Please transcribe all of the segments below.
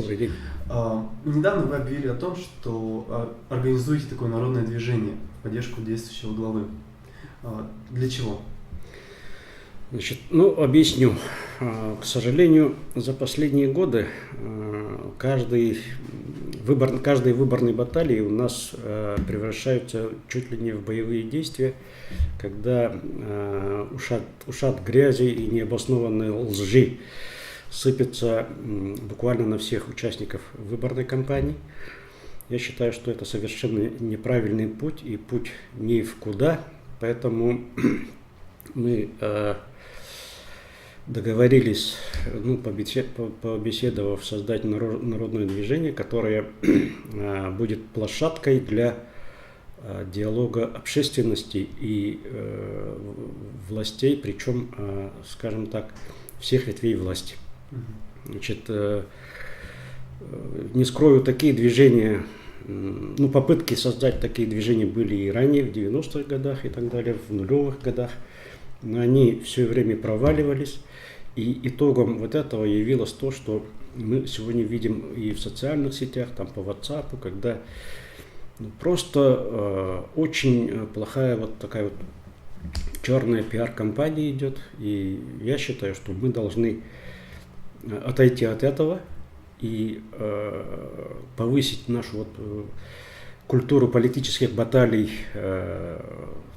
Добрый день. Недавно вы объявили о том, что организуете такое народное движение в поддержку действующего главы. Для чего? Значит, объясню. К сожалению, за последние годы каждой выборной баталии у нас превращаются чуть ли не в боевые действия, когда ушат грязи и необоснованной лжи сыпется буквально на всех участников выборной кампании. Я считаю, что это совершенно неправильный путь и путь ни в куда, поэтому мы договорились, побеседовав, создать народное движение, которое будет площадкой для диалога общественности и властей, причем, скажем так, всех ветвей власти. Значит, не скрою, такие движения, попытки создать такие движения были и ранее, в 90-х годах и так далее, в нулевых годах, но они все время проваливались, и итогом вот этого явилось то, что мы сегодня видим и в социальных сетях, там по WhatsApp, когда просто очень плохая вот такая вот черная пиар-компания идет, и я считаю, что мы должны отойти от этого и повысить нашу культуру политических баталий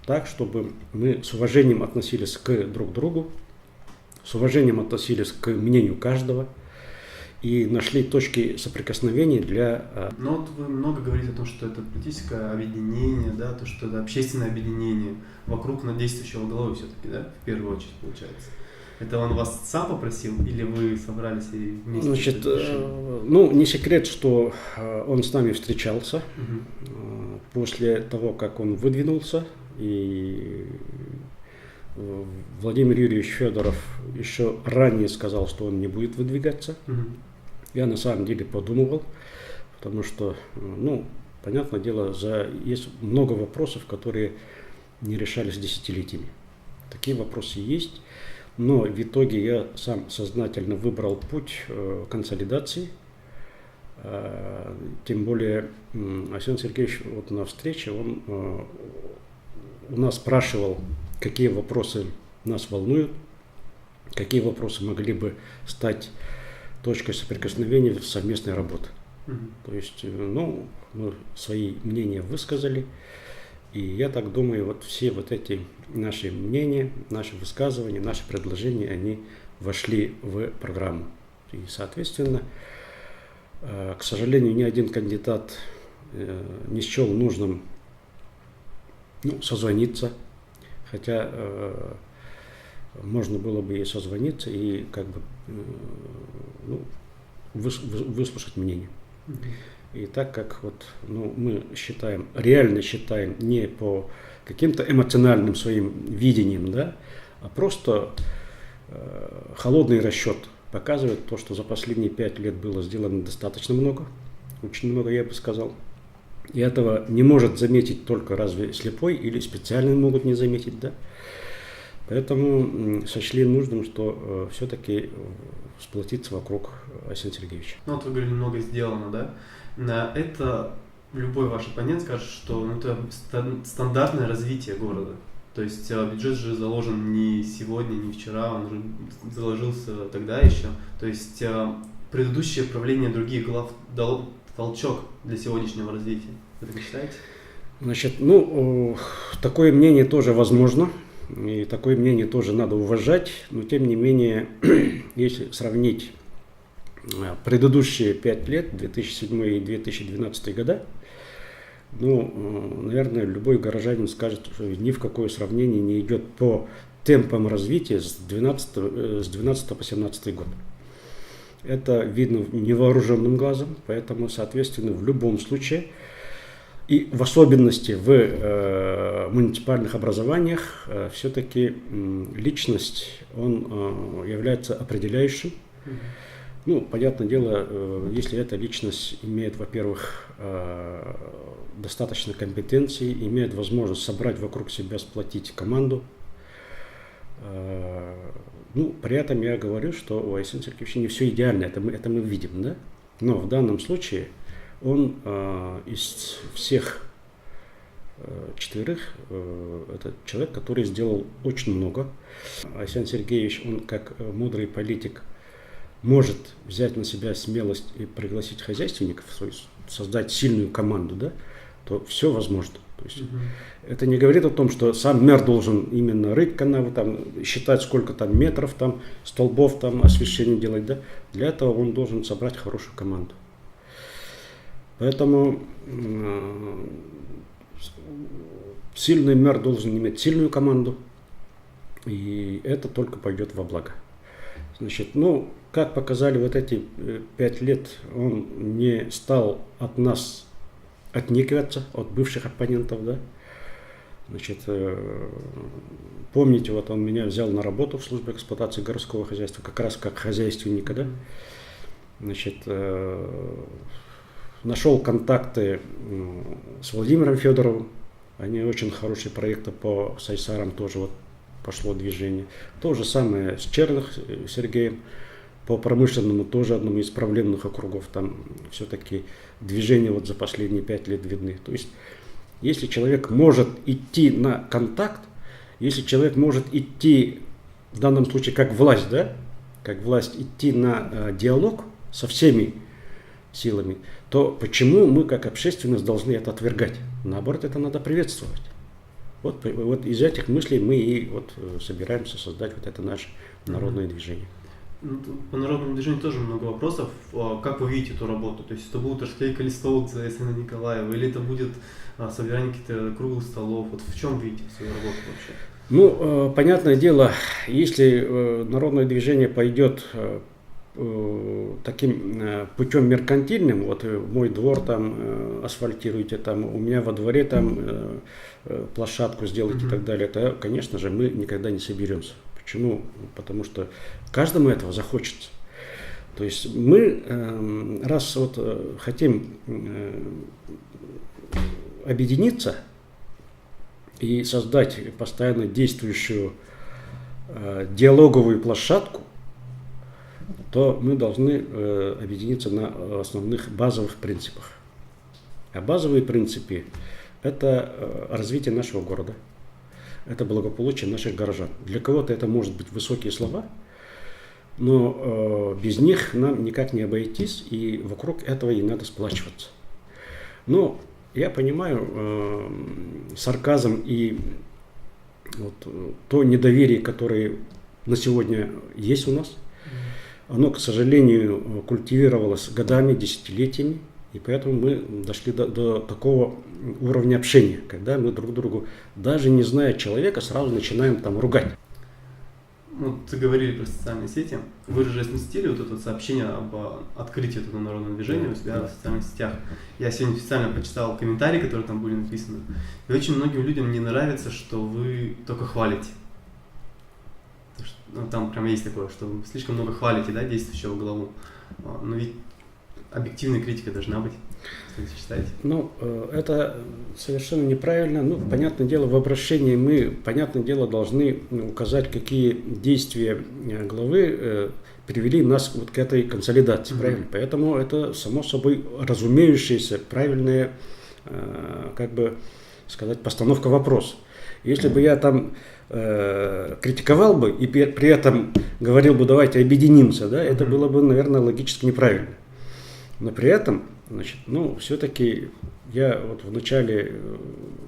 так, чтобы мы с уважением относились к друг другу, с уважением относились к мнению каждого и нашли точки соприкосновения для... Но вот вы много говорите о том, что это политическое объединение, да, то, что это общественное объединение вокруг действующего главы все-таки, да, в первую очередь получается. Это он вас сам попросил или вы собрались и вместе? Значит, не секрет, что он с нами встречался после того, как он выдвинулся, и Владимир Юрьевич Федоров еще ранее сказал, что он не будет выдвигаться. Я на самом деле подумывал, потому что, понятное дело, есть много вопросов, которые не решались десятилетиями. Такие вопросы есть. Но в итоге я сам сознательно выбрал путь консолидации. Тем более Арсений Сергеевич на встрече он у нас спрашивал, какие вопросы нас волнуют, какие вопросы могли бы стать точкой соприкосновения совместной работы. То есть, мы свои мнения высказали. И я так думаю, все эти наши мнения, наши высказывания, наши предложения, они вошли в программу. И, соответственно, к сожалению, ни один кандидат не счел нужным созвониться, хотя можно было бы и созвониться, и выслушать мнение. И так как мы реально считаем не по каким-то эмоциональным своим видениям, да, а просто холодный расчет показывает то, что за последние 5 лет было сделано достаточно много, очень много, я бы сказал. И этого не может заметить только разве слепой или специально могут не заметить, да. Поэтому сочли нужным, что все-таки сплотиться вокруг Арсения Сергеевича. Вот вы говорили, много сделано, да? На это любой ваш оппонент скажет, что это стандартное развитие города. То есть бюджет же заложен не сегодня, не вчера, он же заложился тогда еще. То есть предыдущее правление других глав дало толчок для сегодняшнего развития. Вы так считаете? Значит, такое мнение тоже возможно. И такое мнение тоже надо уважать, но тем не менее, если сравнить предыдущие 5 лет, 2007 и 2012 года, наверное, любой горожанин скажет, что ни в какое сравнение не идет по темпам развития с 12 по 2017 год. Это видно невооруженным глазом, поэтому, соответственно, в любом случае, и в особенности в муниципальных образованиях, все-таки личность, он является определяющим. Понятное дело, если эта личность имеет, во-первых, достаточно компетенций, имеет возможность собрать вокруг себя, сплотить команду. При этом я говорю, что у Арсения Сергеевича не все идеально, это мы видим, да? Но в данном случае он из всех четверых это человек, который сделал очень много. Айсен Сергеевич, он как мудрый политик может взять на себя смелость и пригласить хозяйственников, создать сильную команду, да, то все возможно. То есть это не говорит о том, что сам мэр должен именно рыть канавы, там, считать, сколько там метров, там, столбов, там, освещение делать. Да? Для этого он должен собрать хорошую команду. Поэтому сильный мэр должен иметь сильную команду, и это только пойдет во благо. Значит, как показали вот эти 5 лет, он не стал от нас отнекиваться, от бывших оппонентов, да. Значит, помните, вот он меня взял на работу в службе эксплуатации городского хозяйства, как раз как хозяйственника, да. Значит, нашел контакты с Владимиром Федоровым, они очень хорошие проекты по Сайсарам, тоже вот пошло движение. То же самое с Черных Сергеем, по промышленному тоже одному из проблемных округов, там все-таки движения вот за последние 5 лет видны. То есть, если человек может идти на контакт, если человек может идти, в данном случае как власть, да, как власть идти на диалог со всеми силами, то почему мы как общественность должны это отвергать? Наоборот, это надо приветствовать. Вот из этих мыслей мы и вот собираемся создать вот это наше народное движение. По народному движению тоже много вопросов. Как вы видите эту работу? То есть это будут расклейка листовок за Айсена Николаева, или это будет собирание каких-то круглых столов? Вот в чем видите свою работу вообще? Понятное дело, если народное движение пойдет таким путем меркантильным, вот мой двор там асфальтируйте, там у меня во дворе там площадку сделайте и так далее, то, конечно же, мы никогда не соберемся. Почему? Потому что каждому этого захочется. То есть мы, раз вот хотим объединиться и создать постоянно действующую диалоговую площадку, то мы должны объединиться на основных базовых принципах. А базовые принципы – это развитие нашего города, это благополучие наших горожан. Для кого-то это может быть высокие слова, но без них нам никак не обойтись, и вокруг этого и надо сплачиваться. Но я понимаю сарказм и вот то недоверие, которое на сегодня есть у нас. Оно, к сожалению, культивировалось годами, десятилетиями, и поэтому мы дошли до такого уровня общения, когда мы друг другу, даже не зная человека, сразу начинаем там ругать. Ты говорили про социальные сети. Вы же разместили вот это сообщение об открытии этого народного движения у себя в социальных сетях. Я сегодня специально почитал комментарии, которые там были написаны. И очень многим людям не нравится, что вы только хвалите. Там прям есть такое, что вы слишком много хвалите, да, действующего главу. Но ведь объективная критика должна быть, как вы считаете? Это совершенно неправильно. Понятное дело, в обращении мы, понятное дело, должны указать, какие действия главы привели нас вот к этой консолидации, правильно? Поэтому это, само собой, разумеющаяся, правильная, как бы сказать, постановка вопроса. Если бы я там критиковал бы и при этом говорил бы, давайте объединимся, да, это было бы, наверное, логически неправильно. Но при этом, значит, все-таки я вот в начале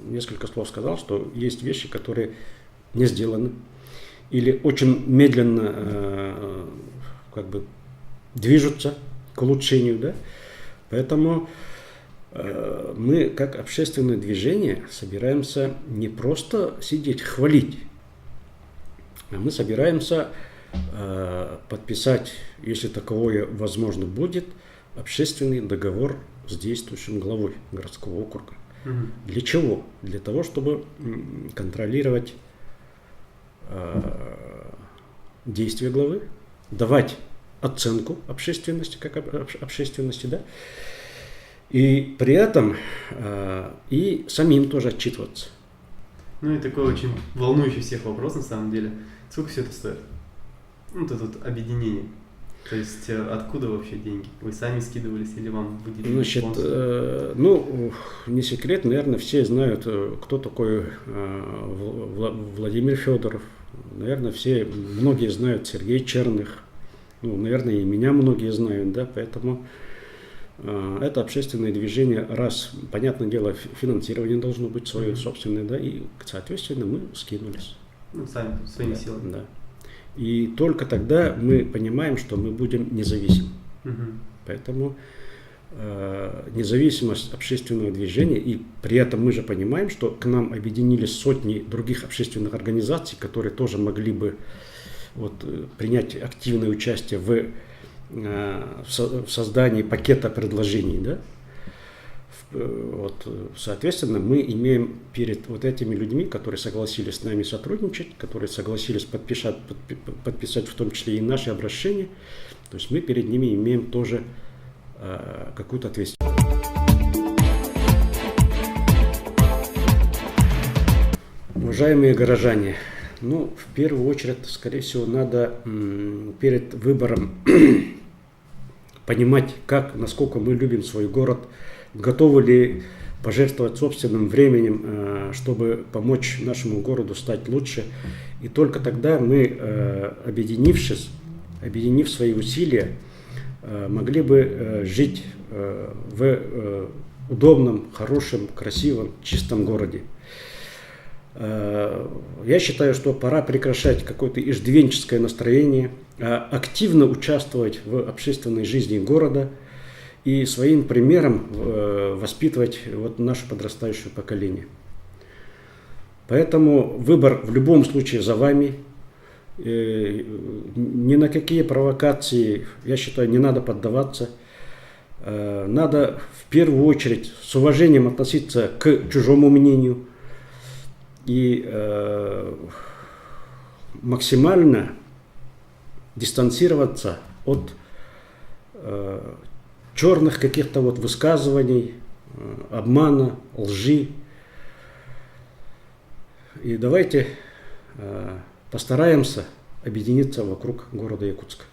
несколько слов сказал, что есть вещи, которые не сделаны или очень медленно как бы движутся к улучшению, да. Поэтому мы, как общественное движение, собираемся не просто сидеть, хвалить, а мы собираемся подписать, если таковое возможно будет, общественный договор с действующим главой городского округа. Для чего? Для того, чтобы контролировать действия главы, давать оценку общественности, как общественности, да, и при этом и самим тоже отчитываться. И такой очень волнующий всех вопрос на самом деле. Сколько все это стоит? Это вот объединение. То есть откуда вообще деньги? Вы сами скидывались или вам выделили Значит, спонсор? не секрет, наверное, все знают, кто такой Владимир Федоров. Наверное, многие знают Сергей Черных. Ну, наверное, и меня многие знают, да, поэтому это общественное движение, раз, понятное дело, финансирование должно быть свое собственное, да, и, соответственно, мы скинулись. Ну, сами, своими силами. Да. И только тогда мы понимаем, что мы будем независимы. Поэтому независимость общественного движения, и при этом мы же понимаем, что к нам объединились сотни других общественных организаций, которые тоже могли бы принять активное участие в создании пакета предложений. Да? Соответственно, мы имеем перед этими людьми, которые согласились с нами сотрудничать, которые согласились подписать в том числе и наши обращения, то есть мы перед ними имеем тоже какую-то ответственность. Уважаемые горожане, в первую очередь, скорее всего, надо перед выбором понимать, насколько мы любим свой город, готовы ли пожертвовать собственным временем, чтобы помочь нашему городу стать лучше. И только тогда мы, объединив свои усилия, могли бы жить в удобном, хорошем, красивом, чистом городе. Я считаю, что пора прекращать какое-то иждивенческое настроение, активно участвовать в общественной жизни города и своим примером воспитывать наше подрастающее поколение. Поэтому выбор в любом случае за вами. Ни на какие провокации, я считаю, не надо поддаваться. Надо в первую очередь с уважением относиться к чужому мнению и максимально дистанцироваться от черных каких-то высказываний, обмана, лжи. И давайте постараемся объединиться вокруг города Якутска.